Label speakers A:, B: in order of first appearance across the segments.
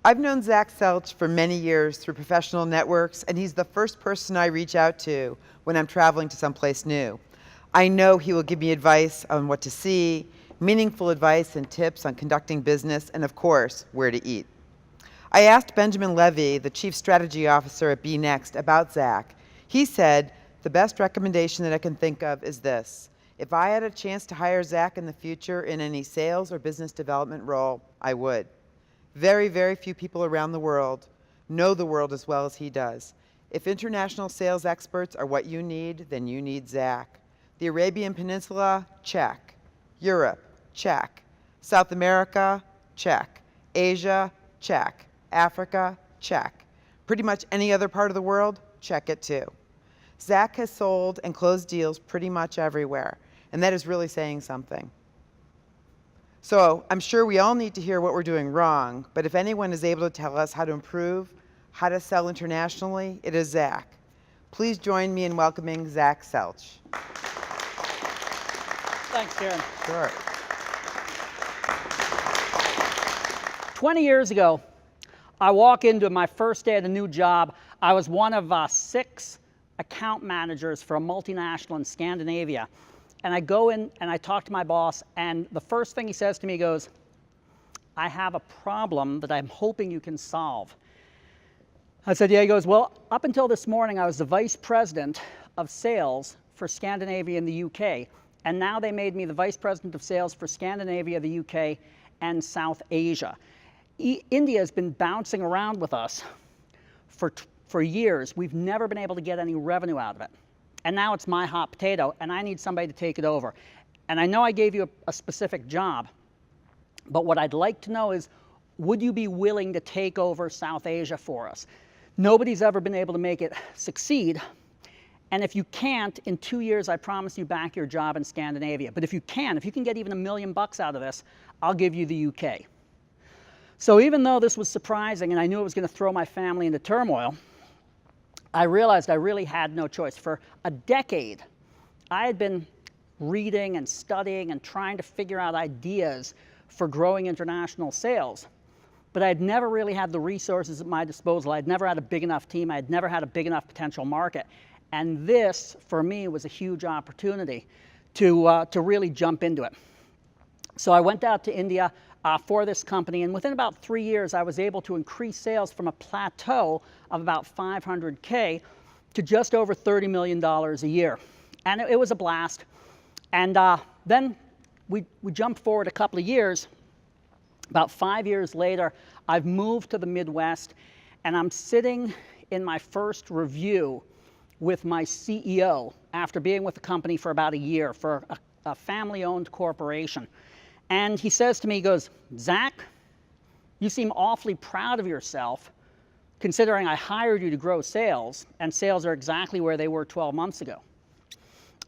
A: I've known Zach Selch for many years through professional networks, and he's the first person I reach out to when I'm traveling to someplace new. I know he will give me advice on what to see, meaningful advice and tips on conducting business, and of course, where to eat. I asked Benjamin Levy, the Chief Strategy Officer at BNext, about Zach. He said, the best recommendation that I can think of is this: if I had a chance to hire Zach in the future in any sales or business development role, I would. Very, very few people around the world know the world as well as he does. If international sales experts are what you need, then you need Zach. The Arabian Peninsula, check. Europe, check. South America, check. Asia, check. Africa, check. Pretty much any other part of the world, check it too. Zach has sold and closed deals pretty much everywhere, and that is really saying something. So I'm sure we all need to hear what we're doing wrong, but if anyone is able to tell us how to improve, how to sell internationally, it is Zach. Please join me in welcoming Zach Selch.
B: Thanks, Karen.
A: Sure.
B: 20 years ago, I walk into my first day at a new job. I was one of 6 account managers for a multinational in Scandinavia. And I go in and I talk to my boss, and the first thing he says to me goes, I have a problem that I'm hoping you can solve. I said, yeah. He goes, well, up until this morning, I was the vice president of sales for Scandinavia and the UK. And now they made me the vice president of sales for Scandinavia, the UK, and South Asia. India has been bouncing around with us for years. We've never been able to get any revenue out of it. And now it's my hot potato, and I need somebody to take it over. And I know I gave you a specific job, but what I'd like to know is, would you be willing to take over South Asia for us? Nobody's ever been able to make it succeed. And if you can't, in 2 years, I promise you back your job in Scandinavia. But if you can get even $1 million out of this, I'll give you the UK. So even though this was surprising and I knew it was going to throw my family into turmoil, I realized I really had no choice. For a decade, I had been reading and studying and trying to figure out ideas for growing international sales. But I had never really had the resources at my disposal. I had never had a big enough team. I had never had a big enough potential market. And this, for me, was a huge opportunity to really jump into it. So I went out to India for this company, and within about 3 years, I was able to increase sales from a plateau of about 500K to just over $30 million a year. And it was a blast. And then we jumped forward a couple of years. About 5 years later, I've moved to the Midwest, and I'm sitting in my first review with my CEO after being with the company for about a year for a family-owned corporation. And he says to me, he goes, Zach, you seem awfully proud of yourself considering I hired you to grow sales, and sales are exactly where they were 12 months ago.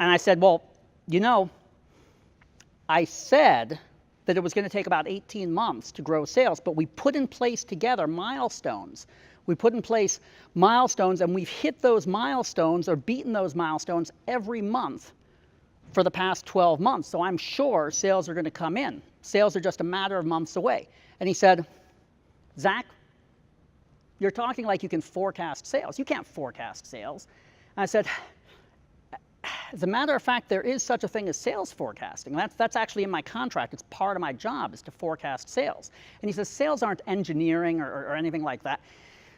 B: And I said, well, you know, I said that it was going to take about 18 months to grow sales, but we put in place together milestones. We put in place milestones, and we've hit those milestones or beaten those milestones every month for the past 12 months. So I'm sure sales are going to come in. Sales are just a matter of months away. And he said, Zach, you're talking like you can forecast sales. You can't forecast sales. And I said, as a matter of fact, there is such a thing as sales forecasting. That's actually in my contract. It's part of my job is to forecast sales. And he says, sales aren't engineering or anything like that.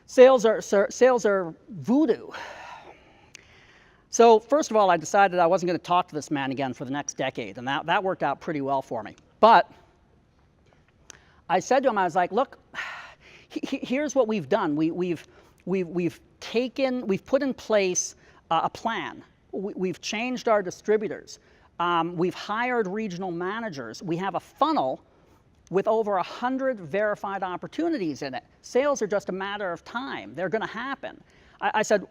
B: Sales are voodoo. So first of all, I decided I wasn't going to talk to this man again for the next decade, and that worked out pretty well for me. But I said to him, I was like, look, here's what we've done. We've put in place a plan. We've changed our distributors. We've hired regional managers. We have a funnel with over 100 verified opportunities in it. Sales are just a matter of time. They're going to happen. I said,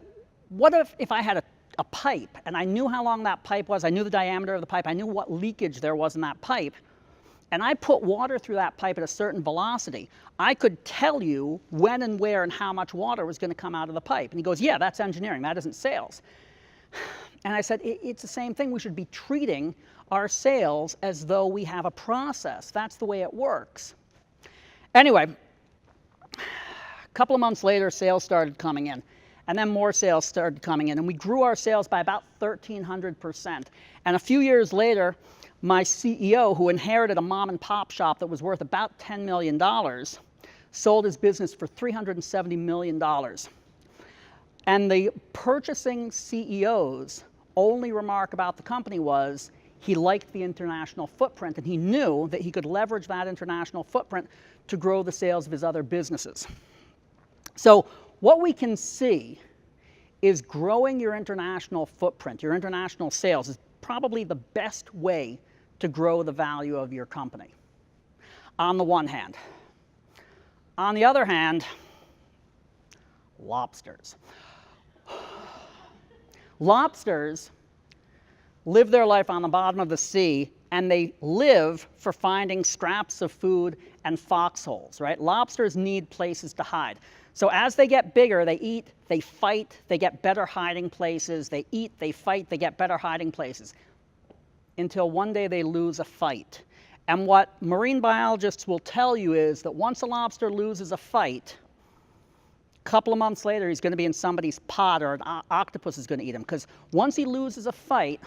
B: what if I had a pipe, and I knew how long that pipe was, I knew the diameter of the pipe, I knew what leakage there was in that pipe, and I put water through that pipe at a certain velocity, I could tell you when and where and how much water was going to come out of the pipe. And he goes, yeah, that's engineering, that isn't sales. And I said, it's the same thing. We should be treating our sales as though we have a process. That's the way it works. Anyway, couple of months later, sales started coming in. And then more sales started coming in. And we grew our sales by about 1,300%. And a few years later, my CEO, who inherited a mom and pop shop that was worth about $10 million, sold his business for $370 million. And the purchasing CEO's only remark about the company was he liked the international footprint, and he knew that he could leverage that international footprint to grow the sales of his other businesses. So what we can see is growing your international footprint, your international sales, is probably the best way to grow the value of your company, on the one hand. On the other hand, lobsters. Lobsters live their life on the bottom of the sea, and they live for finding scraps of food and foxholes, right? Lobsters need places to hide. So as they get bigger, they eat, they fight, they get better hiding places. They eat, they fight, they get better hiding places, until one day they lose a fight. And what marine biologists will tell you is that once a lobster loses a fight, a couple of months later, he's going to be in somebody's pot, or an octopus is going to eat him. Because once he loses a fight,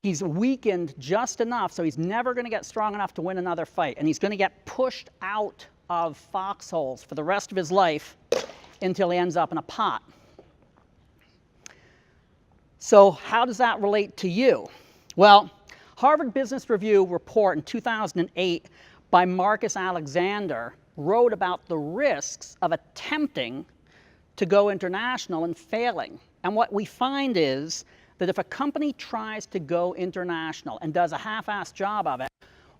B: he's weakened just enough, so he's never going to get strong enough to win another fight. And he's going to get pushed out of foxholes for the rest of his life until he ends up in a pot. So how does that relate to you? Well, Harvard Business Review report in 2008 by Marcus Alexander wrote about the risks of attempting to go international and failing. And what we find is that if a company tries to go international and does a half-assed job of it,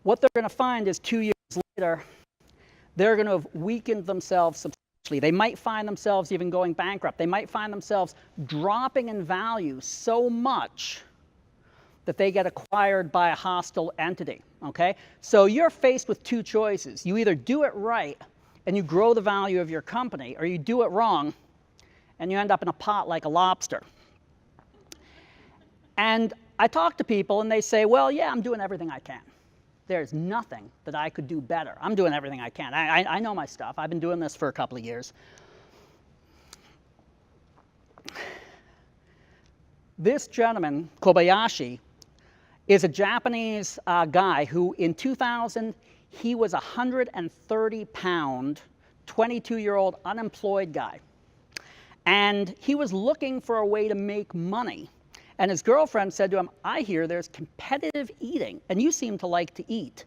B: what they're going to find is 2 years later, they're going to have weakened themselves substantially. They might find themselves even going bankrupt. They might find themselves dropping in value so much that they get acquired by a hostile entity, okay? So you're faced with two choices. You either do it right and you grow the value of your company, or you do it wrong and you end up in a pot like a lobster. And I talk to people and they say, well, yeah, I'm doing everything I can. There's nothing that I could do better. I'm doing everything I can. I know my stuff. I've been doing this for a couple of years. This gentleman, Kobayashi, is a Japanese guy who in 2000, he was a 130-pound, 22-year-old unemployed guy. And he was looking for a way to make money. And his girlfriend said to him, I hear there's competitive eating, and you seem to like to eat.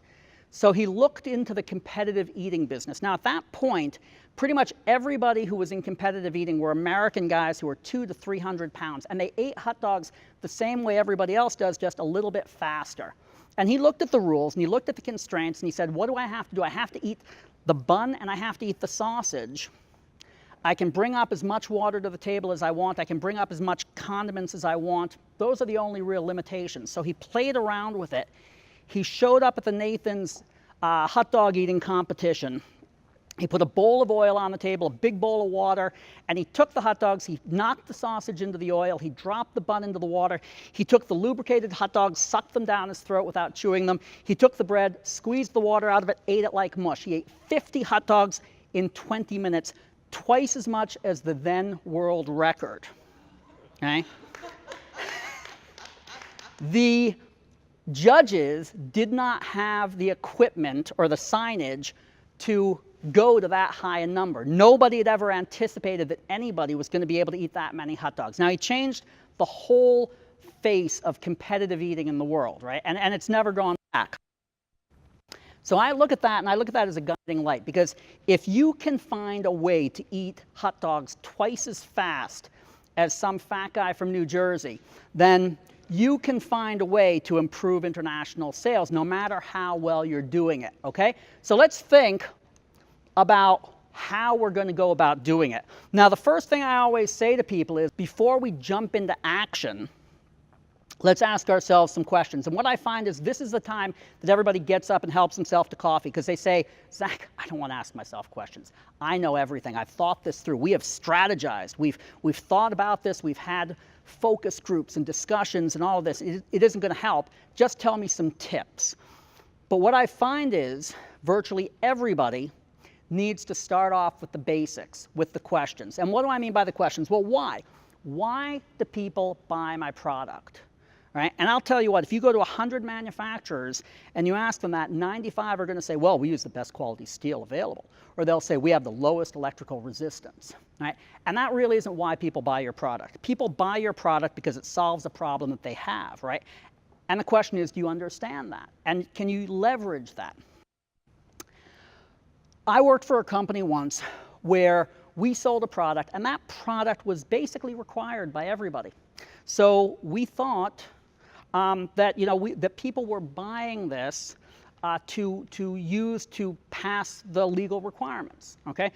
B: So he looked into the competitive eating business. Now, at that point, pretty much everybody who was in competitive eating were American guys who were 200 to 300 pounds, and they ate hot dogs the same way everybody else does, just a little bit faster. And he looked at the rules, and he looked at the constraints, and he said, what do I have to do? I have to eat the bun, and I have to eat the sausage. I can bring up as much water to the table as I want. I can bring up as much condiments as I want. Those are the only real limitations. So he played around with it. He showed up at the Nathan's hot dog eating competition. He put a bowl of oil on the table, a big bowl of water, and he took the hot dogs, he knocked the sausage into the oil, he dropped the bun into the water, he took the lubricated hot dogs, sucked them down his throat without chewing them, he took the bread, squeezed the water out of it, ate it like mush. He ate 50 hot dogs in 20 minutes, twice as much as the then world record. Okay? The judges did not have the equipment or the signage to go to that high a number. Nobody had ever anticipated that anybody was going to be able to eat that many hot dogs. Now, he changed the whole face of competitive eating in the world, right? And it's never gone back. So I look at that, and I look at that as a guiding light, because if you can find a way to eat hot dogs twice as fast as some fat guy from New Jersey, then you can find a way to improve international sales no matter how well you're doing it, okay? So let's think about how we're going to go about doing it. Now, the first thing I always say to people is, before we jump into action, let's ask ourselves some questions. And what I find is this is the time that everybody gets up and helps himself to coffee, because they say, Zach, I don't want to ask myself questions. I know everything. I've thought this through. We have strategized. We've thought about this. We've had focus groups and discussions and all of this. It isn't going to help. Just tell me some tips. But what I find is virtually everybody needs to start off with the basics, with the questions. And what do I mean by the questions? Well, why? Why do people buy my product? Right? And I'll tell you what, if you go to 100 manufacturers and you ask them that, 95 are going to say, well, we use the best quality steel available. Or they'll say, we have the lowest electrical resistance. Right? And that really isn't why people buy your product. People buy your product because it solves a problem that they have, right? And the question is, do you understand that? And can you leverage that? I worked for a company once where we sold a product, and that product was basically required by everybody. So we thought that that people were buying this to use to pass the legal requirements. Okay,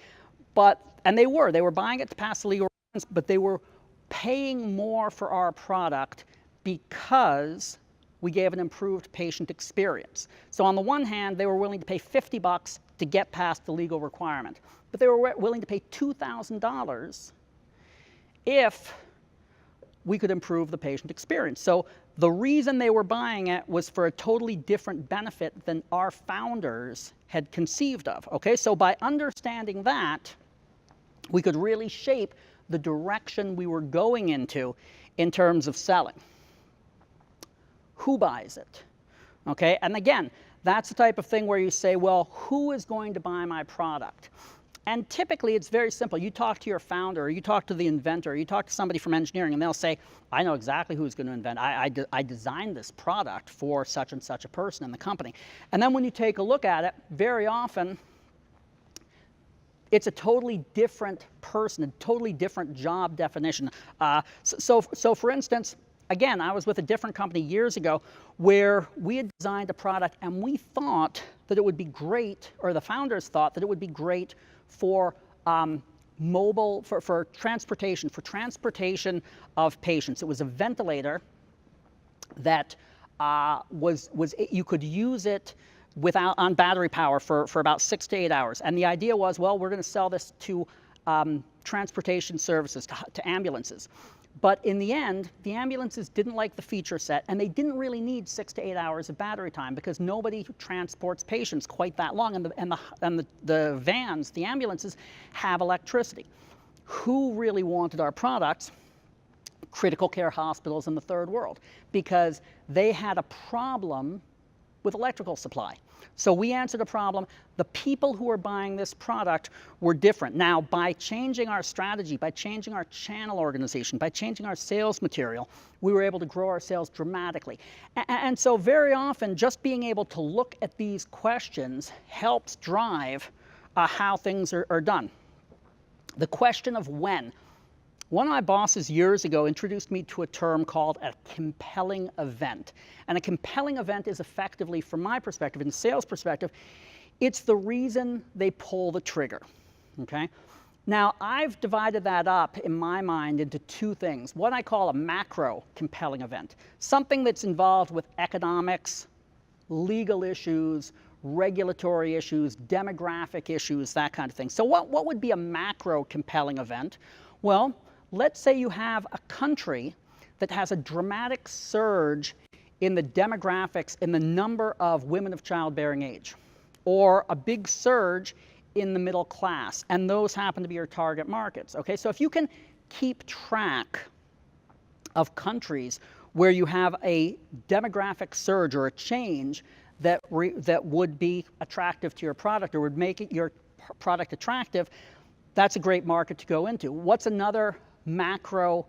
B: and they were buying it to pass the legal requirements, but they were paying more for our product because we gave an improved patient experience. So on the one hand, they were willing to pay $50 to get past the legal requirement, but they were willing to pay $2,000 if we could improve the patient experience. So the reason they were buying it was for a totally different benefit than our founders had conceived of. Okay, so by understanding that, we could really shape the direction we were going into in terms of selling. Who buys it? Okay, and again, that's the type of thing where you say, well, who is going to buy my product? And typically, it's very simple. You talk to your founder, or you talk to the inventor, or you talk to somebody from engineering, and they'll say, I know exactly who's going to invent. I designed this product for such and such a person in the company. And then when you take a look at it, very often, it's a totally different person, a totally different job definition. So for instance, again, I was with a different company years ago where we had designed a product, and we thought that it would be great, or the founders thought that it would be great for for transportation of patients. It was a ventilator that you could use it on battery power for about 6 to 8 hours. And the idea was, well, we're going to sell this to transportation services, to ambulances. But in the end, the ambulances didn't like the feature set, and they didn't really need 6 to 8 hours of battery time because nobody transports patients quite that long, and the vans, the ambulances, have electricity. Who really wanted our products? Critical care hospitals in the third world, because they had a problem with electrical supply. So we answered a problem. The people who were buying this product were different. Now, by changing our strategy, by changing our channel organization, by changing our sales material, we were able to grow our sales dramatically. And so very often, just being able to look at these questions helps drive how things are done. The question of when. One of my bosses years ago introduced me to a term called a compelling event. And a compelling event is effectively, from my perspective, in the sales perspective, it's the reason they pull the trigger, okay? Now, I've divided that up in my mind into two things. What I call a macro compelling event, something that's involved with economics, legal issues, regulatory issues, demographic issues, that kind of thing. So what would be a macro compelling event? Well, let's say you have a country that has a dramatic surge in the demographics, in the number of women of childbearing age, or a big surge in the middle class, and those happen to be your target markets. Okay, so if you can keep track of countries where you have a demographic surge or a change that would be attractive to your product or would make your product attractive, that's a great market to go into. What's another macro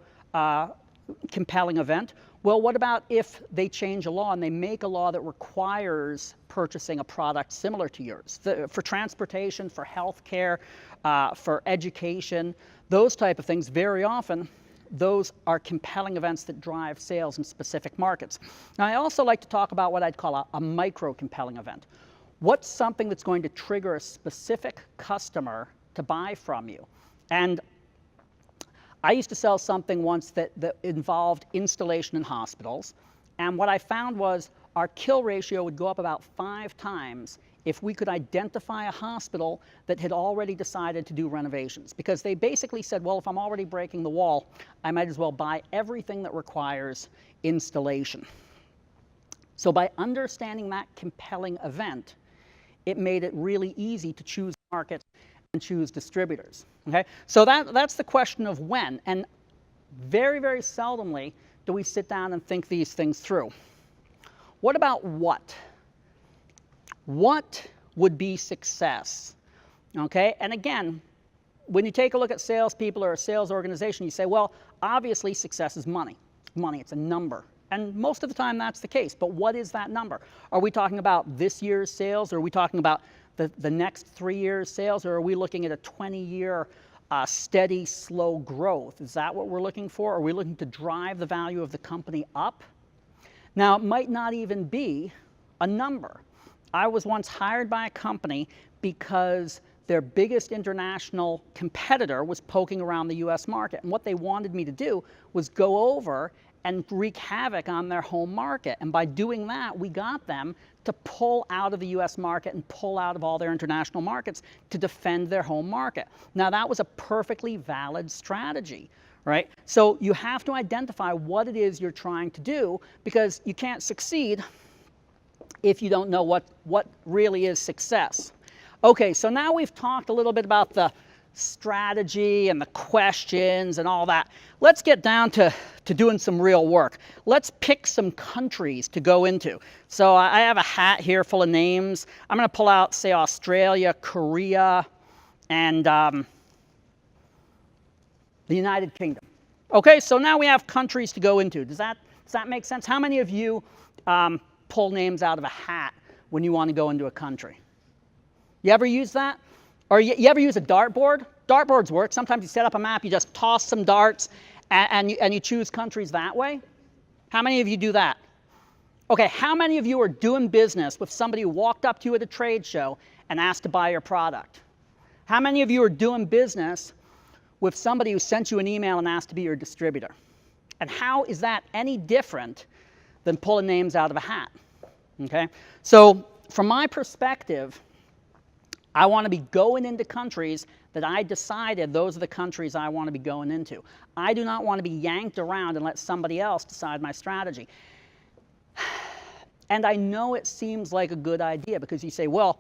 B: compelling event? Well, what about if they change a law and they make a law that requires purchasing a product similar to yours? For transportation, for healthcare, for education, those type of things, very often, those are compelling events that drive sales in specific markets. Now, I also like to talk about what I'd call a micro compelling event. What's something that's going to trigger a specific customer to buy from you? And I used to sell something once that involved installation in hospitals, and what I found was our kill ratio would go up about 5 times if we could identify a hospital that had already decided to do renovations, because they basically said, well, if I'm already breaking the wall, I might as well buy everything that requires installation. So by understanding that compelling event, it made it really easy to choose markets and choose distributors. Okay? So that's the question of when. And very, very seldomly do we sit down and think these things through. What about what? What would be success? Okay? And again, when you take a look at salespeople or a sales organization, you say, well, obviously success is money. Money, it's a number. And most of the time that's the case. But what is that number? Are we talking about this year's sales? Or are we talking about the next 3 years' sales? Or are we looking at a 20-year steady, slow growth? Is that what we're looking for? Are we looking to drive the value of the company up? Now, it might not even be a number. I was once hired by a company because their biggest international competitor was poking around the US market. And what they wanted me to do was go over and wreak havoc on their home market. And by doing that, we got them to pull out of the US market and pull out of all their international markets to defend their home market. Now, that was a perfectly valid strategy, right? So you have to identify what it is you're trying to do, because you can't succeed if you don't know what really is success. Okay, so now we've talked a little bit about the strategy and the questions and all that. Let's get down to doing some real work. Let's pick some countries to go into. So I have a hat here full of names. I'm going to pull out, say, Australia, Korea, and the United Kingdom. Okay, so now we have countries to go into. Does that make sense? How many of you pull names out of a hat when you want to go into a country? You ever use that? Or you ever use a dartboard? Dartboards work. Sometimes you set up a map, you just toss some darts, and you choose countries that way. How many of you do that? Okay, how many of you are doing business with somebody who walked up to you at a trade show and asked to buy your product? How many of you are doing business with somebody who sent you an email and asked to be your distributor? And how is that any different than pulling names out of a hat? Okay, so from my perspective, I want to be going into countries that I decided those are the countries I want to be going into. I do not want to be yanked around and let somebody else decide my strategy. And I know it seems like a good idea, because you say, well,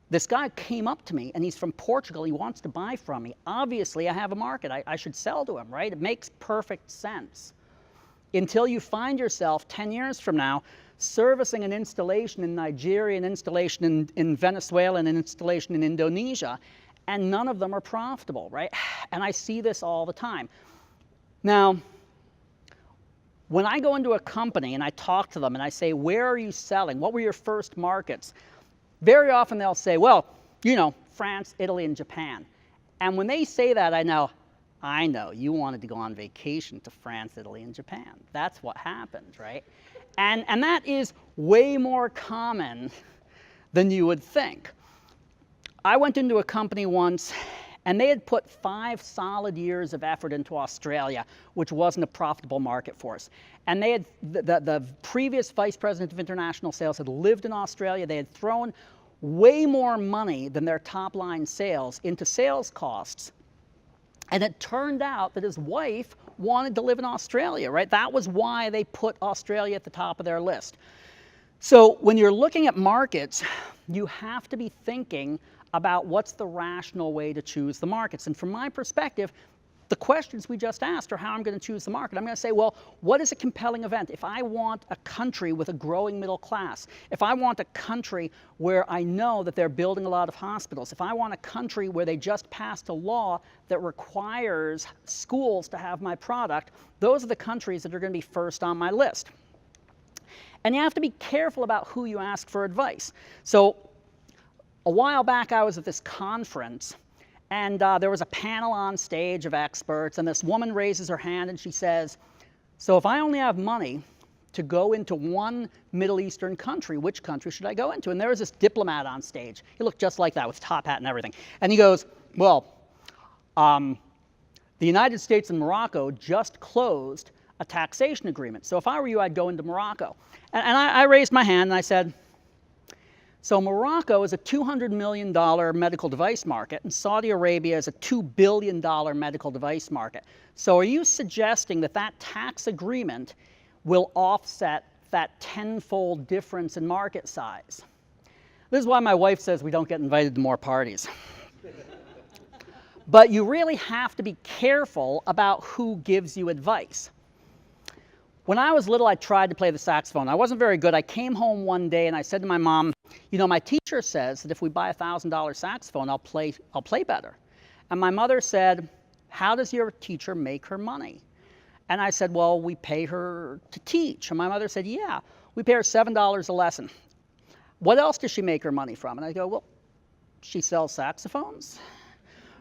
B: this guy came up to me and he's from Portugal, he wants to buy from me. Obviously, I have a market, I should sell to him, right? It makes perfect sense. Until you find yourself 10 years from now servicing an installation in Nigeria, an installation in Venezuela, and an installation in Indonesia, and none of them are profitable, right? And I see this all the time. Now, when I go into a company and I talk to them and I say, where are you selling? What were your first markets? Very often they'll say, well, you know, France, Italy, and Japan. And when they say that, I know, you wanted to go on vacation to France, Italy, and Japan. That's what happened, right? And that is way more common than you would think. I went into a company once, and they had put 5 solid years of effort into Australia, which wasn't a profitable market for us. And they had, the previous vice president of international sales had lived in Australia. They had thrown way more money than their top line sales into sales costs. And it turned out that his wife wanted to live in Australia, right? That was why they put Australia at the top of their list. So when you're looking at markets, you have to be thinking about what's the rational way to choose the markets. And from my perspective, the questions we just asked are how I'm going to choose the market. I'm going to say, well, what is a compelling event? If I want a country with a growing middle class, if I want a country where I know that they're building a lot of hospitals, if I want a country where they just passed a law that requires schools to have my product, those are the countries that are going to be first on my list. And you have to be careful about who you ask for advice. So a while back, I was at this conference, and there was a panel on stage of experts, and this woman raises her hand and she says, so if I only have money to go into one Middle Eastern country, which country should I go into? And there was this diplomat on stage. He looked just like that with top hat and everything. And he goes, well, the United States and Morocco just closed a taxation agreement. So if I were you, I'd go into Morocco. And I raised my hand and I said, so Morocco is a $200 million medical device market, and Saudi Arabia is a $2 billion medical device market. So are you suggesting that that tax agreement will offset that tenfold difference in market size? This is why my wife says we don't get invited to more parties. But you really have to be careful about who gives you advice. When I was little, I tried to play the saxophone. I wasn't very good. I came home one day and I said to my mom, you know, my teacher says that if we buy a $1,000 saxophone, I'll play better. And my mother said, how does your teacher make her money? And I said, well, we pay her to teach. And my mother said, yeah, we pay her $7 a lesson. What else does she make her money from? And I go, well, she sells saxophones.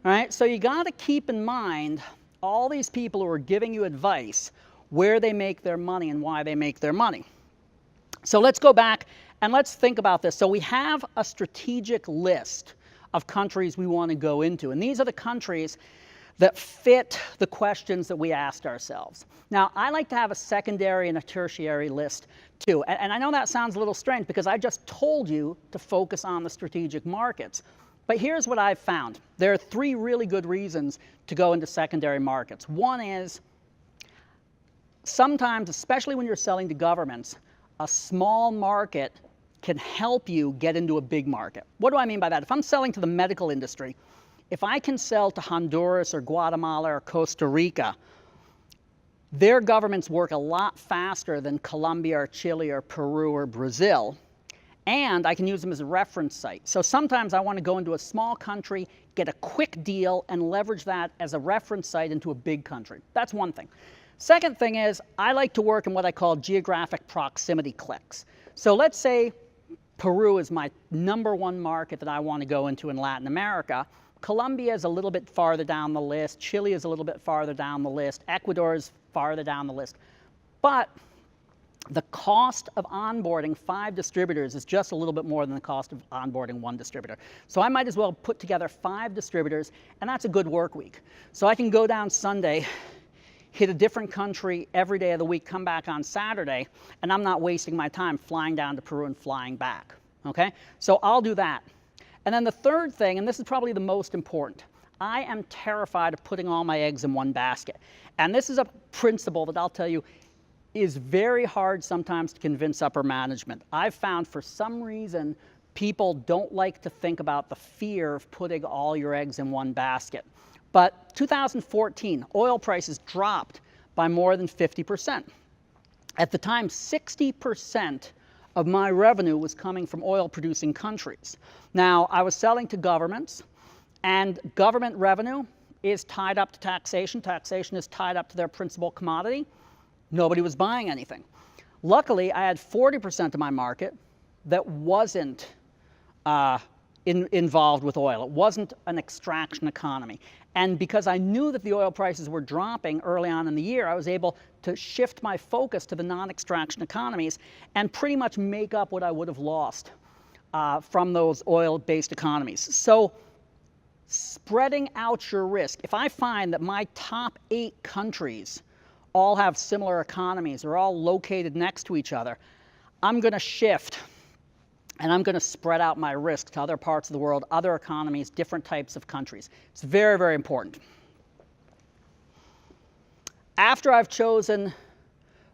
B: All right, so you got to keep in mind all these people who are giving you advice, where they make their money and why they make their money. So let's go back and let's think about this. So we have a strategic list of countries we want to go into, and these are the countries that fit the questions that we asked ourselves. Now, I like to have a secondary and a tertiary list too, and I know that sounds a little strange because I just told you to focus on the strategic markets. But here's what I've found. There are 3 really good reasons to go into secondary markets. One is, sometimes, especially when you're selling to governments, a small market can help you get into a big market. What do I mean by that? If I'm selling to the medical industry, if I can sell to Honduras or Guatemala or Costa Rica, their governments work a lot faster than Colombia or Chile or Peru or Brazil, and I can use them as a reference site. So sometimes I want to go into a small country, get a quick deal, and leverage that as a reference site into a big country. That's one thing. Second thing is, I like to work in what I call geographic proximity clicks. So let's say Peru is my #1 market that I want to go into in Latin America. Colombia is a little bit farther down the list. Chile is a little bit farther down the list. Ecuador is farther down the list. But the cost of onboarding 5 distributors is just a little bit more than the cost of onboarding 1 distributor. So I might as well put together 5 distributors, and that's a good work week. So I can go down Sunday, hit a different country every day of the week, come back on Saturday, and I'm not wasting my time flying down to Peru and flying back, okay? So I'll do that. And then the third thing, and this is probably the most important, I am terrified of putting all my eggs in one basket. And this is a principle that I'll tell you is very hard sometimes to convince upper management. I've found for some reason people don't like to think about the fear of putting all your eggs in one basket. But 2014, oil prices dropped by more than 50%. At the time, 60% of my revenue was coming from oil-producing countries. Now, I was selling to governments, and government revenue is tied up to taxation. Taxation is tied up to their principal commodity. Nobody was buying anything. Luckily, I had 40% of my market that wasn't involved with oil. It wasn't an extraction economy. And because I knew that the oil prices were dropping early on in the year, I was able to shift my focus to the non-extraction economies and pretty much make up what I would have lost from those oil-based economies. So spreading out your risk. If I find that my top 8 countries all have similar economies, are all located next to each other, I'm going to shift and I'm going to spread out my risk to other parts of the world, other economies, different types of countries. It's very, very important. After I've chosen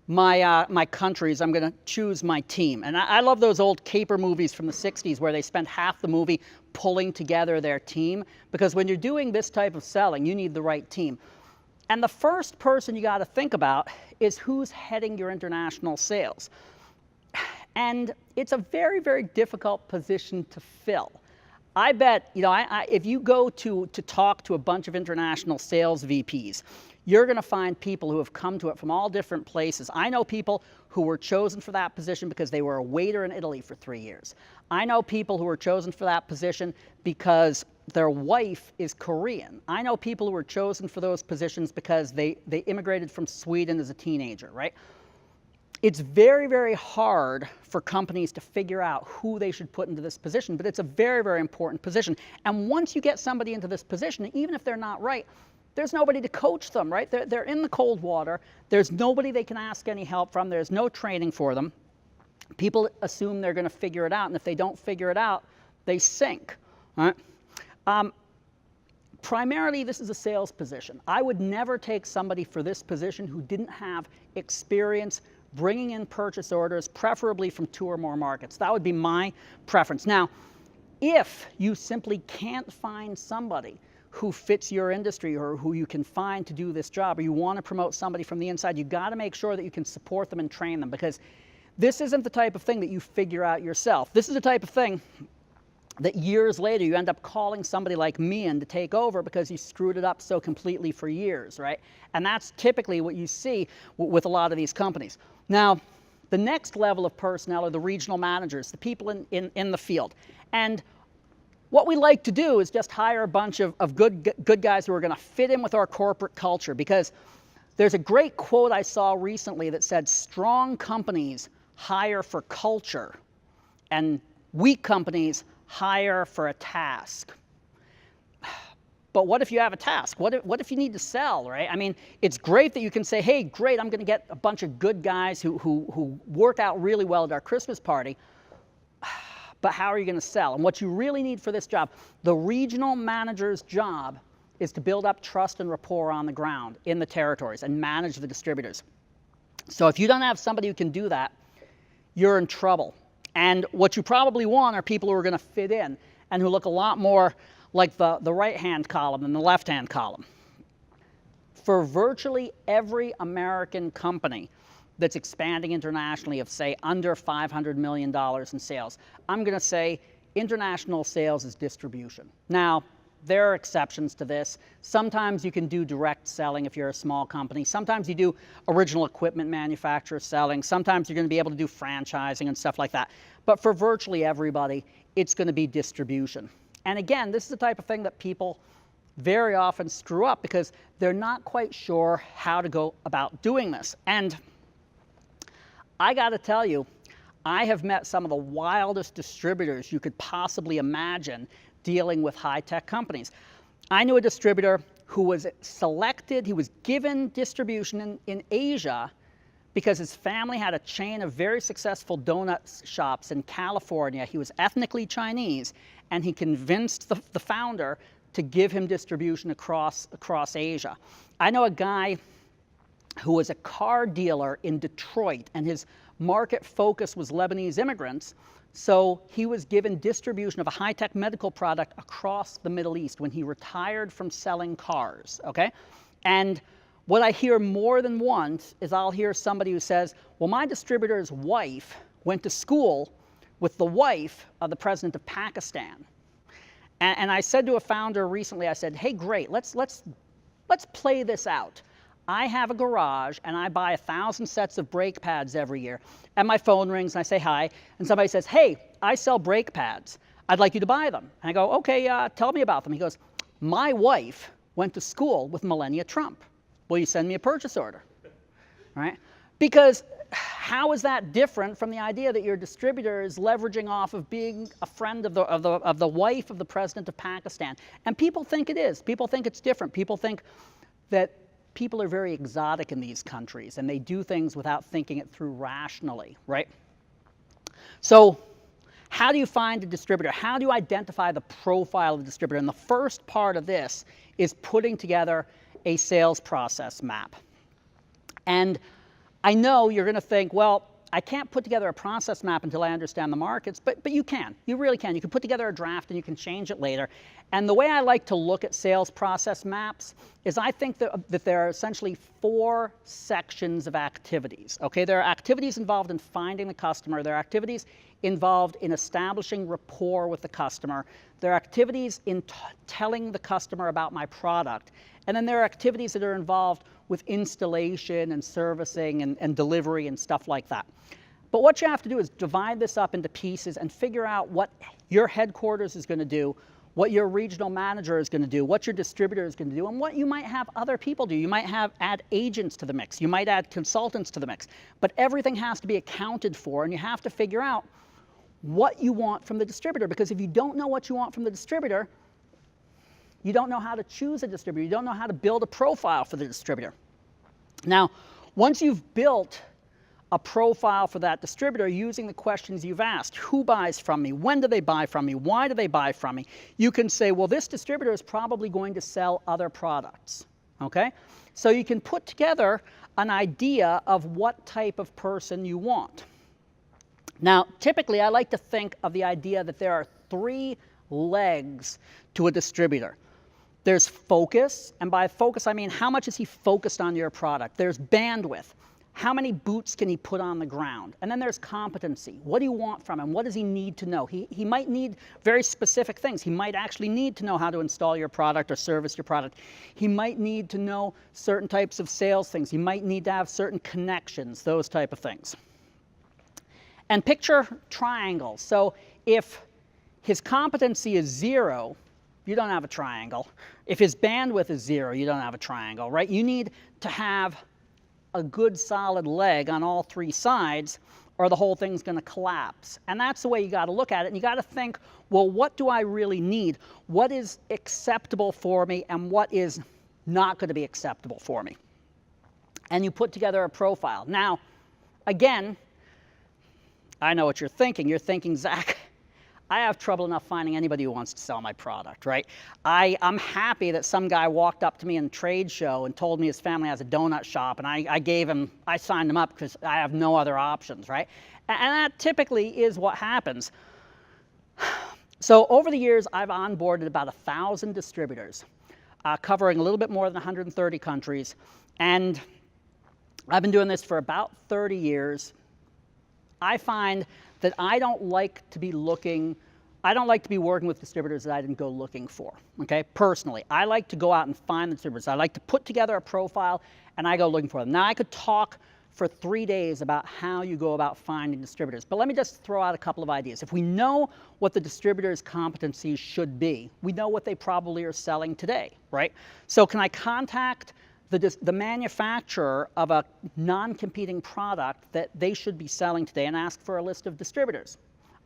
B: my countries, I'm going to choose my team. And I love those old caper movies from the 60s where they spend half the movie pulling together their team, because when you're doing this type of selling, you need the right team. And the first person you got to think about is who's heading your international sales. And it's a very, very difficult position to fill. I bet, you know, if you go to talk to a bunch of international sales VPs, you're going to find people who have come to it from all different places. I know people who were chosen for that position because they were a waiter in Italy for 3 years. I know people who were chosen for that position because their wife is Korean. I know people who were chosen for those positions because they immigrated from Sweden as a teenager, right? It's very, very hard for companies to figure out who they should put into this position, but it's a very, very important position. And once you get somebody into this position, even if they're not right, there's nobody to coach them, right? They're in the cold water. There's nobody they can ask any help from. There's no training for them. People assume they're going to figure it out, and if they don't figure it out, they sink, right? Primarily, this is a sales position. I would never take somebody for this position who didn't have experience bringing in purchase orders, preferably from 2 or more markets. That would be my preference. Now, if you simply can't find somebody who fits your industry or who you can find to do this job, or you want to promote somebody from the inside, you got to make sure that you can support them and train them, because this isn't the type of thing that you figure out yourself. This is the type of thing that years later you end up calling somebody like me in to take over because you screwed it up so completely for years, right? And that's typically what you see with a lot of these companies. Now, the next level of personnel are the regional managers, the people in the field. And what we like to do is just hire a bunch of good guys who are going to fit in with our corporate culture, because there's a great quote I saw recently that said, strong companies hire for culture, and weak companies hire for a task. But what if you have a task? What if you need to sell, right? I mean, it's great that you can say, hey, great, I'm going to get a bunch of good guys who work out really well at our Christmas party. But how are you going to sell? And what you really need for this job, the regional manager's job, is to build up trust and rapport on the ground in the territories and manage the distributors. So if you don't have somebody who can do that, you're in trouble. And what you probably want are people who are going to fit in and who look a lot more like the right-hand column than the left-hand column. For virtually every American company that's expanding internationally of, say, under $500 million in sales, I'm going to say international sales is distribution. Now, there are exceptions to this. Sometimes you can do direct selling if you're a small company. Sometimes you do original equipment manufacturer selling. Sometimes you're going to be able to do franchising and stuff like that. But for virtually everybody, it's going to be distribution. And again, this is the type of thing that people very often screw up because they're not quite sure how to go about doing this. And I got to tell you, I have met some of the wildest distributors you could possibly imagine dealing with high-tech companies. I knew a distributor who was selected, he was given distribution in Asia because his family had a chain of very successful donut shops in California. He was ethnically Chinese, and he convinced the founder to give him distribution across Asia. I know a guy who was a car dealer in Detroit, and his market focus was Lebanese immigrants. So he was given distribution of a high-tech medical product across the Middle East when he retired from selling cars, okay? And what I hear more than once is I'll hear somebody who says, well, my distributor's wife went to school with the wife of the president of Pakistan. And I said to a founder recently, I said, hey, great, let's play this out. I have a garage and I buy 1,000 sets of brake pads every year. And my phone rings and I say hi, and somebody says, hey, I sell brake pads. I'd like you to buy them. And I go, okay, tell me about them. He goes, my wife went to school with Melania Trump. Will you send me a purchase order? Right? Because how is that different from the idea that your distributor is leveraging off of being a friend of the wife of the president of Pakistan? And people think it is. People think it's different. People think that people are very exotic in these countries and they do things without thinking it through rationally, right? So how do you find a distributor? How do you identify the profile of the distributor? And the first part of this is putting together a sales process map. And I know you're going to think, well, I can't put together a process map until I understand the markets, but you can. You really can. You can put together a draft and you can change it later. And the way I like to look at sales process maps is I think that there are essentially 4 sections of activities. Okay, there are activities involved in finding the customer. There are activities involved in establishing rapport with the customer. There are activities in telling the customer about my product. And then there are activities that are involved with installation and servicing and delivery and stuff like that. But what you have to do is divide this up into pieces and figure out what your headquarters is going to do, what your regional manager is going to do, what your distributor is going to do, and what you might have other people do. You might add agents to the mix. You might add consultants to the mix. But everything has to be accounted for, and you have to figure out what you want from the distributor. Because if you don't know what you want from the distributor, you don't know how to choose a distributor. You don't know how to build a profile for the distributor. Now, once you've built a profile for that distributor using the questions you've asked, who buys from me, when do they buy from me, why do they buy from me, you can say, well, this distributor is probably going to sell other products, okay? So you can put together an idea of what type of person you want. Now, typically, I like to think of the idea that there are 3 legs to a distributor. There's focus, and by focus I mean how much is he focused on your product. There's bandwidth. How many boots can he put on the ground? And then there's competency. What do you want from him? What does he need to know? He might need very specific things. He might actually need to know how to install your product or service your product. He might need to know certain types of sales things. He might need to have certain connections, those type of things. And picture triangles. So if his competency is 0, you don't have a triangle. If his bandwidth is 0, you don't have a triangle, right? You need to have a good solid leg on all 3 sides, or the whole thing's going to collapse. And that's the way you got to look at it. And you got to think, well, what do I really need? What is acceptable for me, and what is not going to be acceptable for me? And you put together a profile. Now, again, I know what you're thinking. You're thinking, Zach, I have trouble enough finding anybody who wants to sell my product, right? I'm happy that some guy walked up to me in a trade show and told me his family has a donut shop, and I signed him up because I have no other options, right? And that typically is what happens. So over the years, I've onboarded about 1,000 distributors, covering a little bit more than 130 countries, and I've been doing this for about 30 years. I find that I don't like to be working with distributors that I didn't go looking for, okay, personally. I like to go out and find the distributors. I like to put together a profile, and I go looking for them. Now, I could talk for 3 days about how you go about finding distributors, but let me just throw out a couple of ideas. If we know what the distributor's competencies should be, we know what they probably are selling today, right? So can I contact the manufacturer of a non-competing product that they should be selling today and ask for a list of distributors?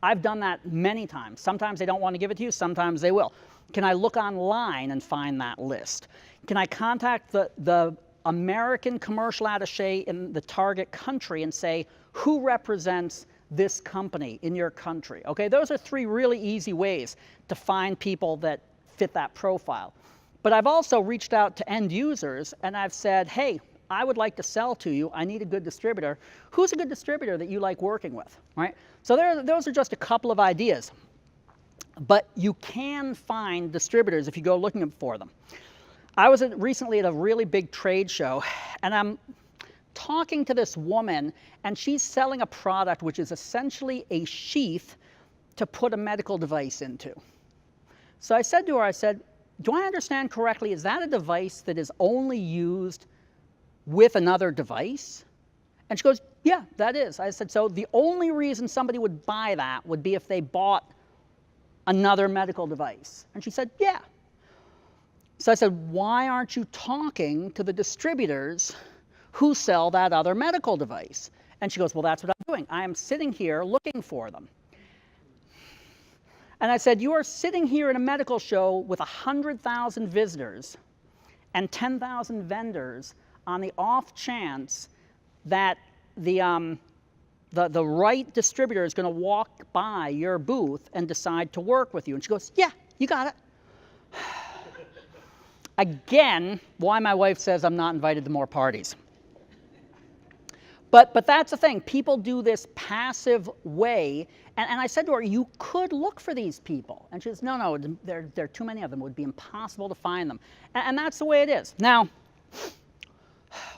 B: I've done that many times. Sometimes they don't want to give it to you, sometimes they will. Can I look online and find that list? Can I contact the American commercial attaché in the target country and say, who represents this company in your country? Okay, those are 3 really easy ways to find people that fit that profile. But I've also reached out to end users and I've said, hey, I would like to sell to you. I need a good distributor. Who's a good distributor that you like working with, right? So those are just a couple of ideas. But you can find distributors if you go looking for them. I was recently at a really big trade show, and I'm talking to this woman, and she's selling a product which is essentially a sheath to put a medical device into. So I said to her, do I understand correctly, is that a device that is only used with another device? And she goes, yeah, that is. I said, so the only reason somebody would buy that would be if they bought another medical device. And she said, yeah. So I said, why aren't you talking to the distributors who sell that other medical device? And she goes, well, that's what I'm doing. I am sitting here looking for them. And I said, you are sitting here in a medical show with 100,000 visitors and 10,000 vendors on the off chance that the right distributor is going to walk by your booth and decide to work with you. And she goes, yeah, you got it. Again, why my wife says I'm not invited to more parties. But that's the thing. People do this passive way. And I said to her, you could look for these people. And she says, no, there are too many of them. It would be impossible to find them. And that's the way it is. Now,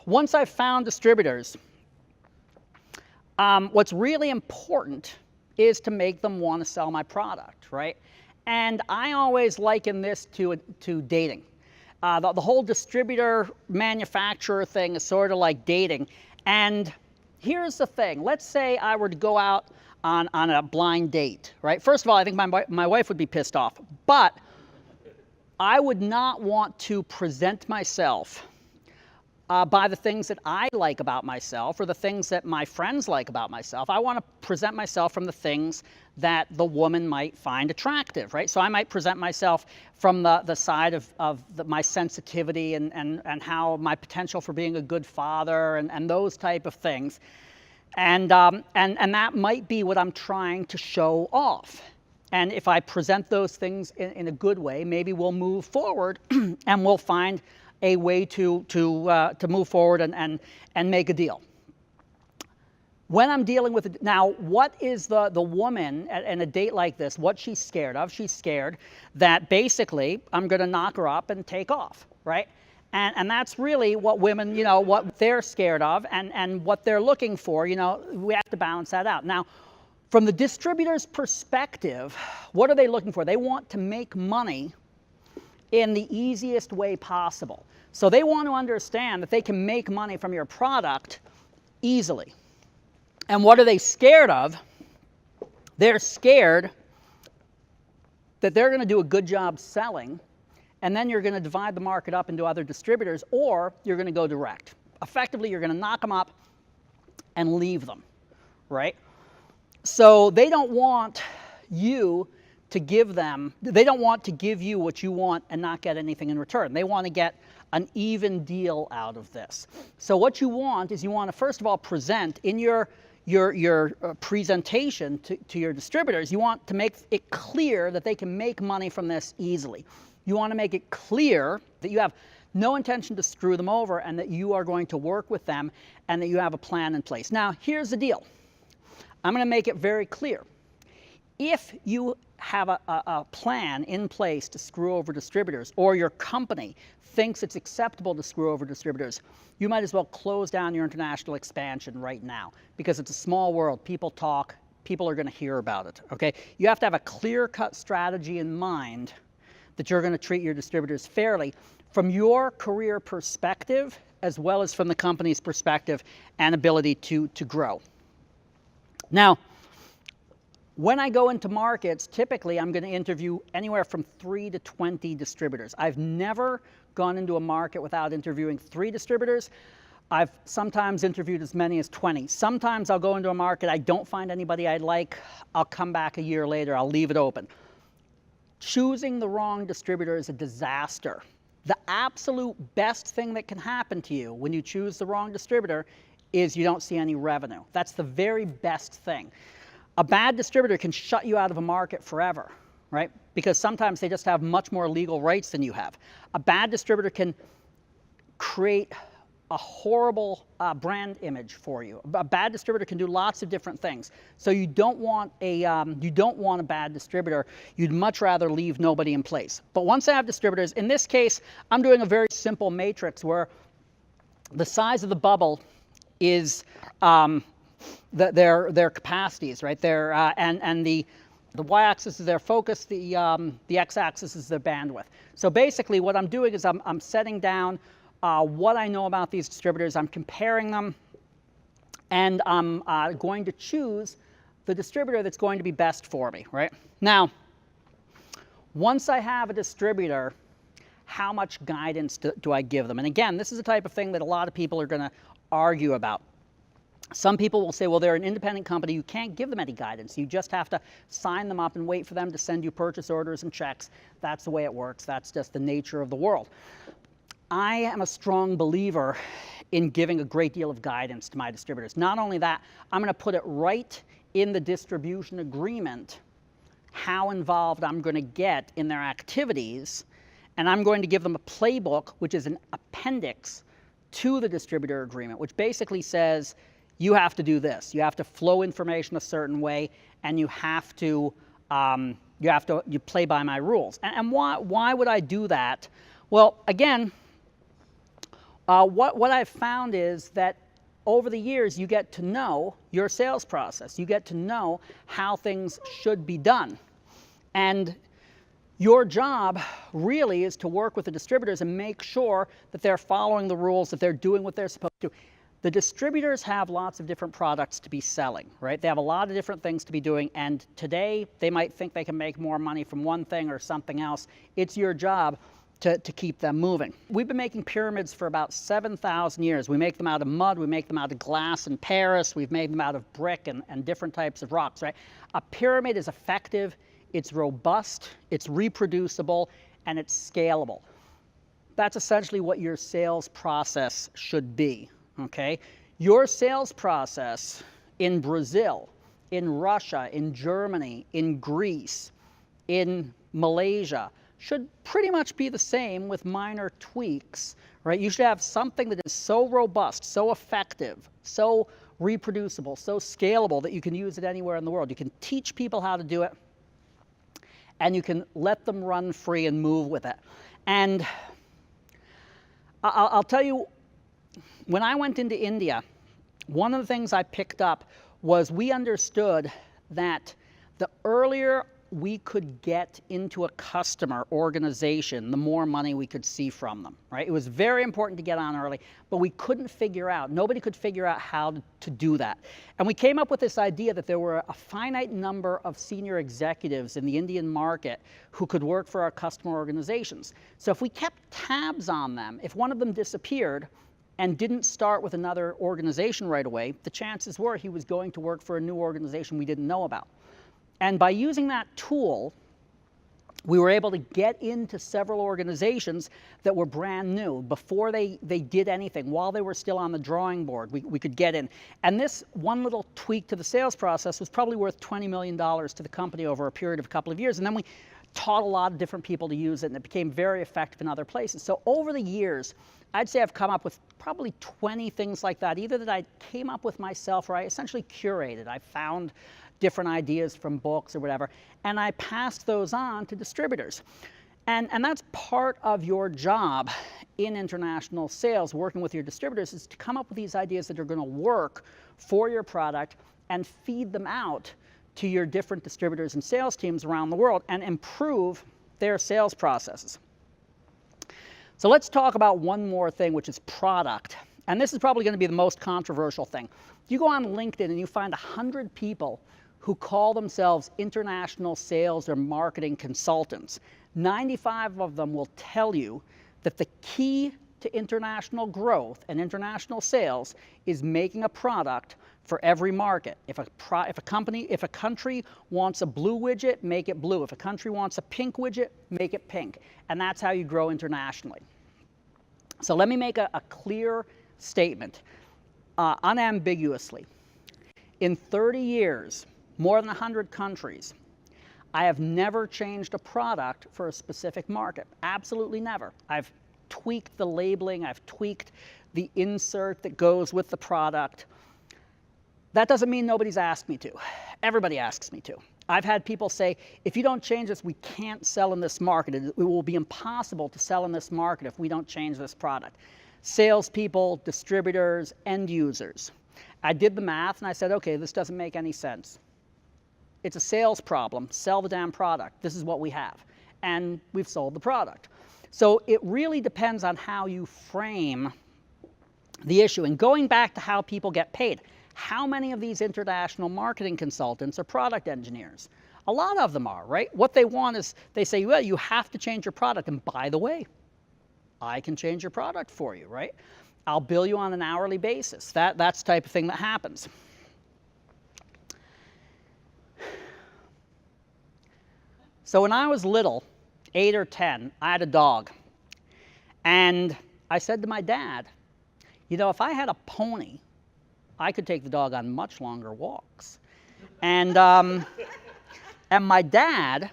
B: once I've found distributors, what's really important is to make them want to sell my product, right? And I always liken this to dating. The whole distributor manufacturer thing is sort of like dating. And here's the thing. Let's say I were to go out on a blind date, right? First of all, I think my wife would be pissed off. But I would not want to present myself by the things that I like about myself or the things that my friends like about myself. I want to present myself from the things that the woman might find attractive, right? So I might present myself from the side of my sensitivity and how my potential for being a good father and those type of things. And that might be what I'm trying to show off. And if I present those things in a good way, maybe we'll move forward and we'll find a way to move forward and make a deal. When I'm dealing with, now what is the woman at a date like this, what she's scared of? She's scared that basically I'm going to knock her up and take off, right? And that's really what women, you know, what they're scared of and what they're looking for, you know, we have to balance that out. Now, from the distributor's perspective, what are they looking for? They want to make money in the easiest way possible. So they want to understand that they can make money from your product easily. And what are they scared of? They're scared that they're going to do a good job selling, and then you're going to divide the market up into other distributors, or you're going to go direct. Effectively, you're going to knock them up and leave them, right? So they don't want you to give them, they don't want to give you what you want and not get anything in return. They want to get an even deal out of this. So what you want is you want to, first of all, present in your presentation to your distributors, you want to make it clear that they can make money from this easily. You want to make it clear that you have no intention to screw them over and that you are going to work with them and that you have a plan in place. Now, here's the deal. I'm going to make it very clear. If you have a plan in place to screw over distributors, or your company thinks it's acceptable to screw over distributors, you might as well close down your international expansion right now, because it's a small world. People talk, people are going to hear about it, okay? You have to have a clear-cut strategy in mind that you're going to treat your distributors fairly from your career perspective, as well as from the company's perspective and ability to grow. Now, when I go into markets, typically I'm going to interview anywhere from 3 to 20 distributors. I've never gone into a market without interviewing 3 distributors. I've sometimes interviewed as many as 20. Sometimes I'll go into a market, I don't find anybody I like, I'll come back a year later, I'll leave it open. Choosing the wrong distributor is a disaster. The absolute best thing that can happen to you when you choose the wrong distributor is you don't see any revenue. That's the very best thing. A bad distributor can shut you out of a market forever, right? Because sometimes they just have much more legal rights than you have. A bad distributor can create a horrible brand image for you. A bad distributor can do lots of different things. So you don't want a bad distributor. You'd much rather leave nobody in place. But once I have distributors, in this case, I'm doing a very simple matrix where the size of the bubble is their capacities, right? And the y-axis is their focus, the x-axis is their bandwidth. So basically what I'm doing is I'm setting down what I know about these distributors, I'm comparing them, and I'm going to choose the distributor that's going to be best for me, right? Now, once I have a distributor, how much guidance do I give them? And again, this is the type of thing that a lot of people are going to argue about. Some people will say, well, they're an independent company. You can't give them any guidance. You just have to sign them up and wait for them to send you purchase orders and checks. That's the way it works. That's just the nature of the world. I am a strong believer in giving a great deal of guidance to my distributors. Not only that, I'm going to put it right in the distribution agreement how involved I'm going to get in their activities, and I'm going to give them a playbook, which is an appendix to the distributor agreement, which basically says, you have to do this. You have to flow information a certain way, and you play by my rules. And why would I do that? Well, again, what I've found is that over the years, you get to know your sales process. You get to know how things should be done. And your job really is to work with the distributors and make sure that they're following the rules, that they're doing what they're supposed to. The distributors have lots of different products to be selling, right? They have a lot of different things to be doing, and today they might think they can make more money from one thing or something else. It's your job to keep them moving. We've been making pyramids for about 7,000 years. We make them out of mud, we make them out of glass in Paris, we've made them out of brick and different types of rocks, right? A pyramid is effective, it's robust, it's reproducible, and it's scalable. That's essentially what your sales process should be. Okay, your sales process in Brazil, in Russia, in Germany, in Greece, in Malaysia should pretty much be the same with minor tweaks, right? You should have something that is so robust, so effective, so reproducible, so scalable that you can use it anywhere in the world. You can teach people how to do it, and you can let them run free and move with it. And I'll tell you, when I went into India, one of the things I picked up was we understood that the earlier we could get into a customer organization, the more money we could see from them, right? It was very important to get on early, but we couldn't figure out, nobody could figure out how to do that. And we came up with this idea that there were a finite number of senior executives in the Indian market who could work for our customer organizations. So if we kept tabs on them, if one of them disappeared and didn't start with another organization right away, the chances were he was going to work for a new organization we didn't know about. And by using that tool, we were able to get into several organizations that were brand new. Before they did anything, while they were still on the drawing board, we could get in. And this one little tweak to the sales process was probably worth $20 million to the company over a period of a couple of years. And then we taught a lot of different people to use it, and it became very effective in other places. So over the years, I'd say I've come up with probably 20 things like that, either that I came up with myself or I essentially curated. I found different ideas from books or whatever, and I passed those on to distributors. And that's part of your job in international sales, working with your distributors, is to come up with these ideas that are going to work for your product and feed them out to your different distributors and sales teams around the world and improve their sales processes. So let's talk about one more thing, which is product. And this is probably going to be the most controversial thing. You go on LinkedIn and you find 100 people who call themselves international sales or marketing consultants. 95 of them will tell you that the key to international growth and international sales is making a product for every market. If a country wants a blue widget, make it blue. If a country wants a pink widget, make it pink. And that's how you grow internationally. So let me make a clear statement, unambiguously. In 30 years, more than 100 countries, I have never changed a product for a specific market. Absolutely never. I've tweaked the labeling, I've tweaked the insert that goes with the product. That doesn't mean nobody's asked me to. Everybody asks me to. I've had people say, if you don't change this, we can't sell in this market. It will be impossible to sell in this market if we don't change this product. Salespeople, distributors, end users. I did the math and I said, okay, this doesn't make any sense. It's a sales problem. Sell the damn product. This is what we have. And we've sold the product. So it really depends on how you frame the issue. And going back to how people get paid, how many of these international marketing consultants are product engineers? A lot of them are, right? What they want is, they say, well, you have to change your product. And by the way, I can change your product for you, right? I'll bill you on an hourly basis. That's the type of thing that happens. So when I was little, 8 or 10, I had a dog. And I said to my dad, you know, if I had a pony, I could take the dog on much longer walks. And my dad,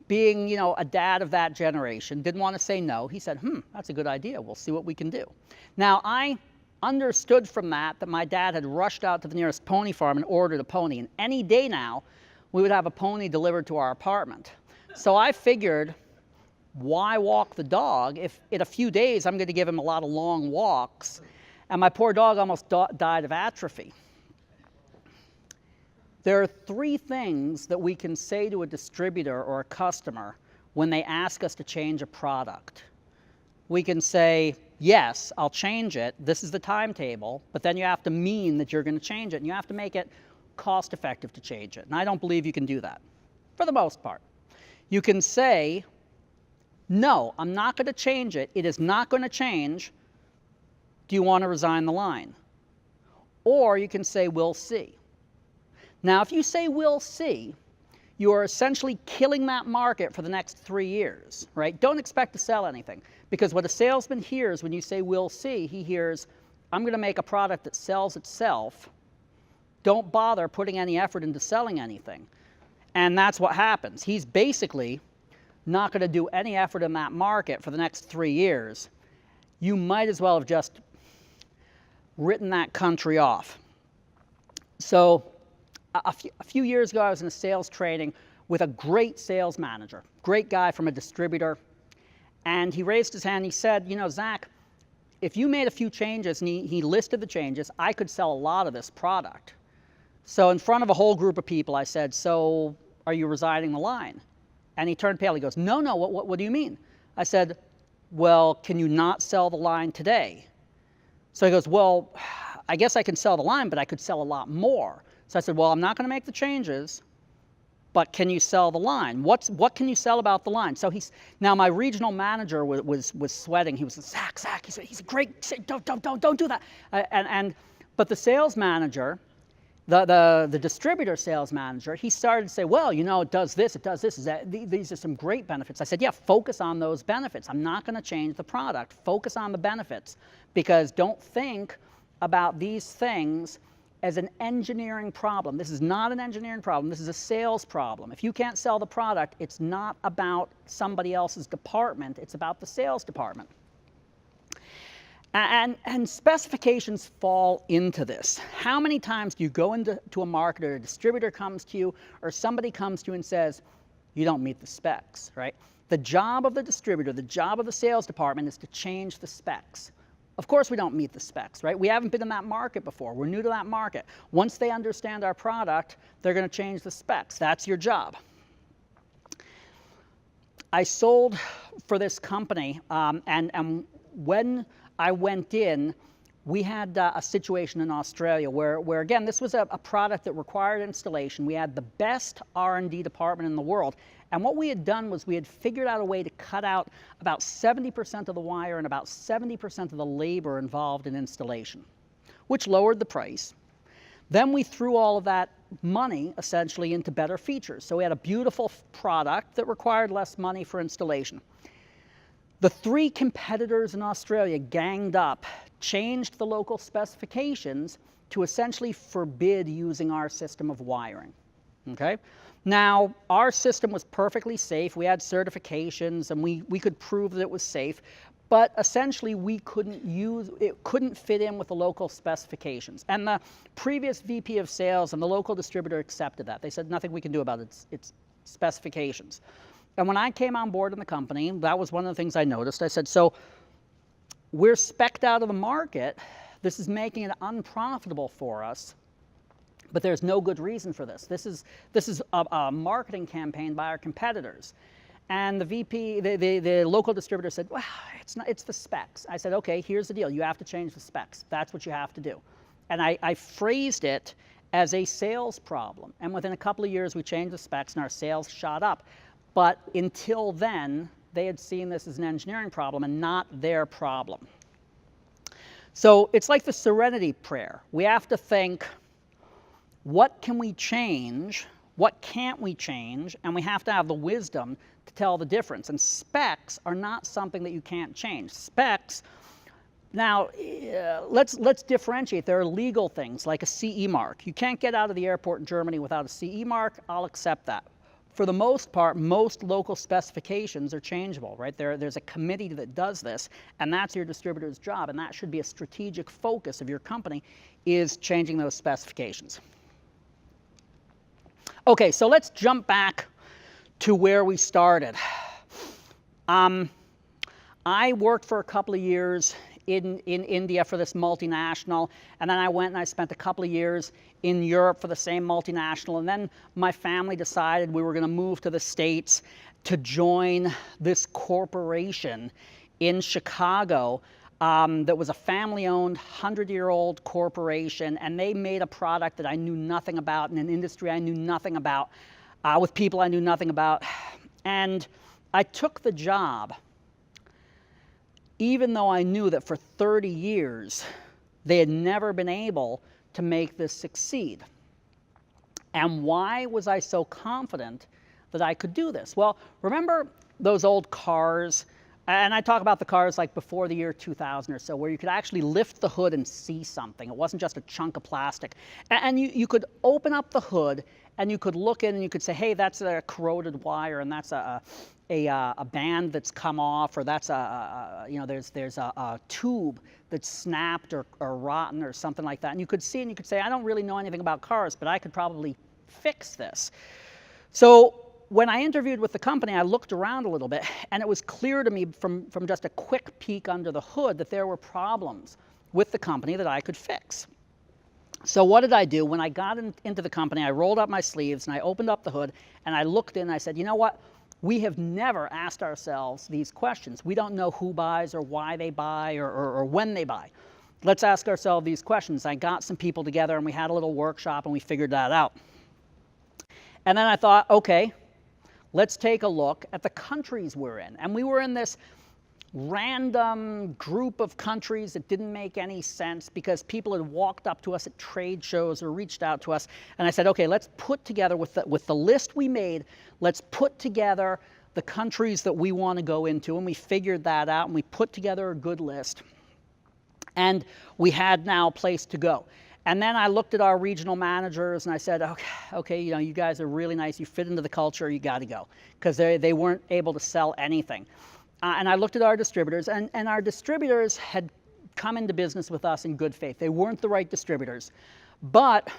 B: being, you know, a dad of that generation, didn't want to say no. He said, that's a good idea. We'll see what we can do. Now, I understood from that my dad had rushed out to the nearest pony farm and ordered a pony. And any day now, we would have a pony delivered to our apartment. So I figured, why walk the dog if in a few days I'm going to give him a lot of long walks? And my poor dog almost died of atrophy. There are 3 things that we can say to a distributor or a customer when they ask us to change a product. We can say, yes, I'll change it. This is the timetable. But then you have to mean that you're going to change it. And you have to make it cost effective to change it. And I don't believe you can do that, for the most part. You can say, no, I'm not going to change it. It is not going to change. Do you want to resign the line? Or you can say, we'll see. Now, if you say we'll see, you are essentially killing that market for the next 3 years, right? Don't expect to sell anything. Because what a salesman hears when you say we'll see, he hears, I'm going to make a product that sells itself. Don't bother putting any effort into selling anything. And that's what happens. He's basically not going to do any effort in that market for the next 3 years. You might as well have just written that country off. So a few years ago, I was in a sales training with a great sales manager, great guy from a distributor. And he raised his hand. He said, you know, Zach, if you made a few changes, and he listed the changes, I could sell a lot of this product. So in front of a whole group of people, I said, so are you resigning the line? And he turned pale. He goes, no, no, what do you mean? I said, well, can you not sell the line today? So he goes, well, I guess I can sell the line, but I could sell a lot more. So I said, well, I'm not going to make the changes, but can you sell the line? What can you sell about the line? So now my regional manager was sweating. He was, Zach, he's a great, don't do that. But the sales manager, the distributor sales manager, he started to say, well, you know, it does this, these are some great benefits. I said, yeah, focus on those benefits. I'm not going to change the product. Focus on the benefits, because don't think about these things as an engineering problem. This is not an engineering problem. This is a sales problem. If you can't sell the product, it's not about somebody else's department. It's about the sales department. And specifications fall into this. How many times do you go into a market, or a distributor comes to you, or somebody comes to you and says, you don't meet the specs, right? The job of the distributor, the job of the sales department is to change the specs. Of course we don't meet the specs, right? We haven't been in that market before. We're new to that market. Once they understand our product, they're going to change the specs. That's your job. I sold for this company, and when I went in, we had a situation in Australia where again, this was a product that required installation. We had the best R&D department in the world. And what we had done was we had figured out a way to cut out about 70% of the wire and about 70% of the labor involved in installation, which lowered the price. Then we threw all of that money essentially into better features. So we had a beautiful product that required less money for installation. The three competitors in Australia ganged up, changed the local specifications to essentially forbid using our system of wiring. Okay? Now, our system was perfectly safe. We had certifications, and we could prove that it was safe. But essentially, we it couldn't fit in with the local specifications. And the previous VP of sales and the local distributor accepted that. They said nothing we can do about its specifications. And when I came on board in the company, that was one of the things I noticed. I said, so we're spec'd out of the market. This is making it unprofitable for us. But there's no good reason for this. This is a marketing campaign by our competitors. And the VP, the local distributor said, well, it's the specs. I said, okay, here's the deal. You have to change the specs. That's what you have to do. And I phrased it as a sales problem. And within a couple of years, we changed the specs and our sales shot up. But until then, they had seen this as an engineering problem and not their problem. So it's like the serenity prayer. We have to think, what can we change? What can't we change? And we have to have the wisdom to tell the difference. And specs are not something that you can't change. Specs, now, let's differentiate. There are legal things like a CE mark. You can't get out of the airport in Germany without a CE mark. I'll accept that. For the most part, most local specifications are changeable, right? There's a committee that does this, and that's your distributor's job, and that should be a strategic focus of your company, is changing those specifications. Okay, so let's jump back to where we started. I worked for a couple of years in India for this multinational, and then I went and I spent a couple of years in Europe for the same multinational, and then my family decided we were going to move to the States to join this corporation in Chicago that was a family-owned, 100-year-old corporation, and they made a product that I knew nothing about in an industry I knew nothing about, with people I knew nothing about. And I took the job even though I knew that for 30 years they had never been able to make this succeed. And why was I so confident that I could do this? Well, remember those old cars? And I talk about the cars like before the year 2000 or so, where you could actually lift the hood and see something. It wasn't just a chunk of plastic. And you could open up the hood and you could look in and you could say, hey, that's a corroded wire, and that's a a band that's come off, or that's there's a tube that's snapped or rotten or something like that. And you could see and you could say, I don't really know anything about cars, but I could probably fix this. So when I interviewed with the company, I looked around a little bit, and it was clear to me from just a quick peek under the hood that there were problems with the company that I could fix. So what did I do? When I got into the company, I rolled up my sleeves and I opened up the hood and I looked in and I said, you know what? We have never asked ourselves these questions. We don't know who buys or why they buy or when they buy. Let's ask ourselves these questions. I got some people together and we had a little workshop and we figured that out. And then I thought, okay, let's take a look at the countries we're in. And we were in this random group of countries that didn't make any sense because people had walked up to us at trade shows or reached out to us. And I said, okay, let's put together with the list we made, let's put together the countries that we want to go into. And we figured that out and we put together a good list. And we had now a place to go. And then I looked at our regional managers and I said, okay, you guys are really nice. You fit into the culture. You got to go, because they weren't able to sell anything. And I looked at our distributors, and our distributors had come into business with us in good faith. They weren't the right distributors, but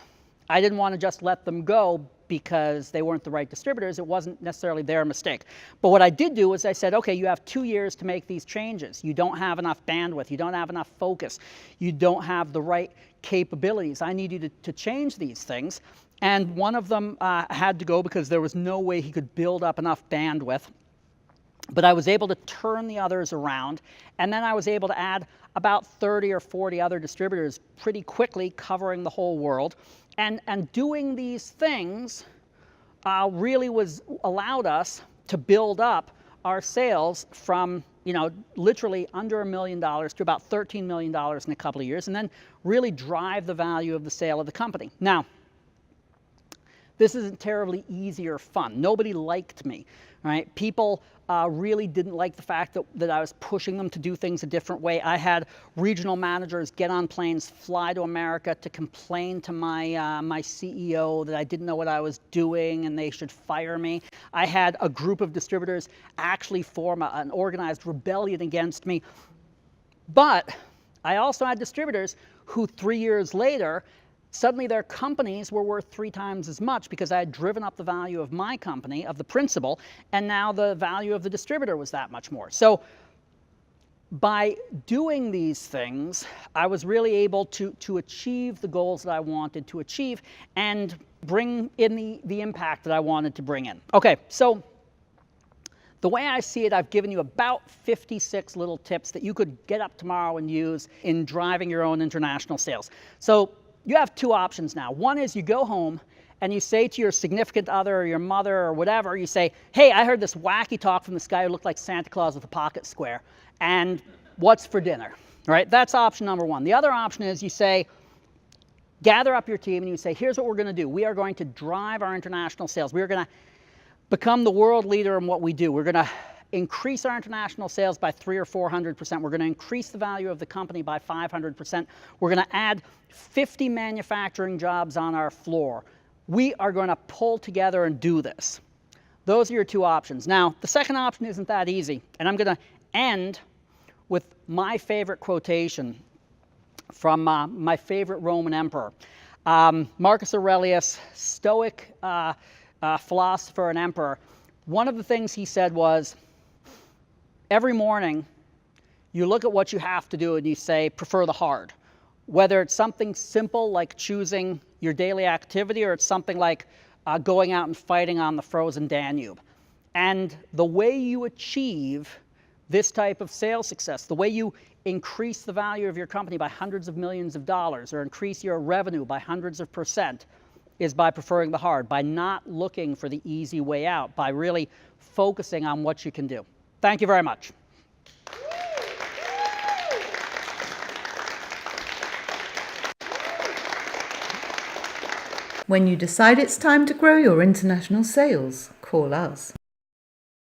B: I didn't want to just let them go because they weren't the right distributors. It wasn't necessarily their mistake. But what I did do is I said, okay, you have 2 years to make these changes. You don't have enough bandwidth. You don't have enough focus. You don't have the right capabilities. I need you to change these things. And one of them had to go because there was no way he could build up enough bandwidth. But I was able to turn the others around, and then I was able to add about 30 or 40 other distributors pretty quickly, covering the whole world. And doing these things really allowed us to build up our sales from literally under $1 million to about $13 million in a couple of years, and then really drive the value of the sale of the company. Now, this isn't terribly easy or fun. Nobody liked me, right? People really didn't like the fact that I was pushing them to do things a different way. I had regional managers get on planes, fly to America to complain to my CEO that I didn't know what I was doing and they should fire me. I had a group of distributors actually form an organized rebellion against me. But I also had distributors who 3 years later, suddenly their companies were worth 3 times as much because I had driven up the value of my company, of the principal, and now the value of the distributor was that much more. So by doing these things, I was really able to achieve the goals that I wanted to achieve and bring in the impact that I wanted to bring in. Okay, so the way I see it, I've given you about 56 little tips that you could get up tomorrow and use in driving your own international sales. So you have 2 options now. One is you go home and you say to your significant other or your mother or whatever, you say, hey, I heard this wacky talk from this guy who looked like Santa Claus with a pocket square, and what's for dinner, right? That's option number 1. The other option is you say, gather up your team and you say, here's what we're going to do. We are going to drive our international sales. We're going to become the world leader in what we do. We're going to increase our international sales by 300 or 400%. We're going to increase the value of the company by 500%. We're going to add 50 manufacturing jobs on our floor. We are going to pull together and do this. Those are your 2 options. Now, the second option isn't that easy, and I'm going to end with my favorite quotation from my favorite Roman emperor. Marcus Aurelius, Stoic philosopher and emperor. One of the things he said was, every morning, you look at what you have to do and you say, prefer the hard. Whether it's something simple like choosing your daily activity or it's something like going out and fighting on the frozen Danube. And the way you achieve this type of sales success, the way you increase the value of your company by hundreds of millions of dollars or increase your revenue by hundreds of %, is by preferring the hard, by not looking for the easy way out, by really focusing on what you can do. Thank you very much.
C: When you decide it's time to grow your international sales, call us.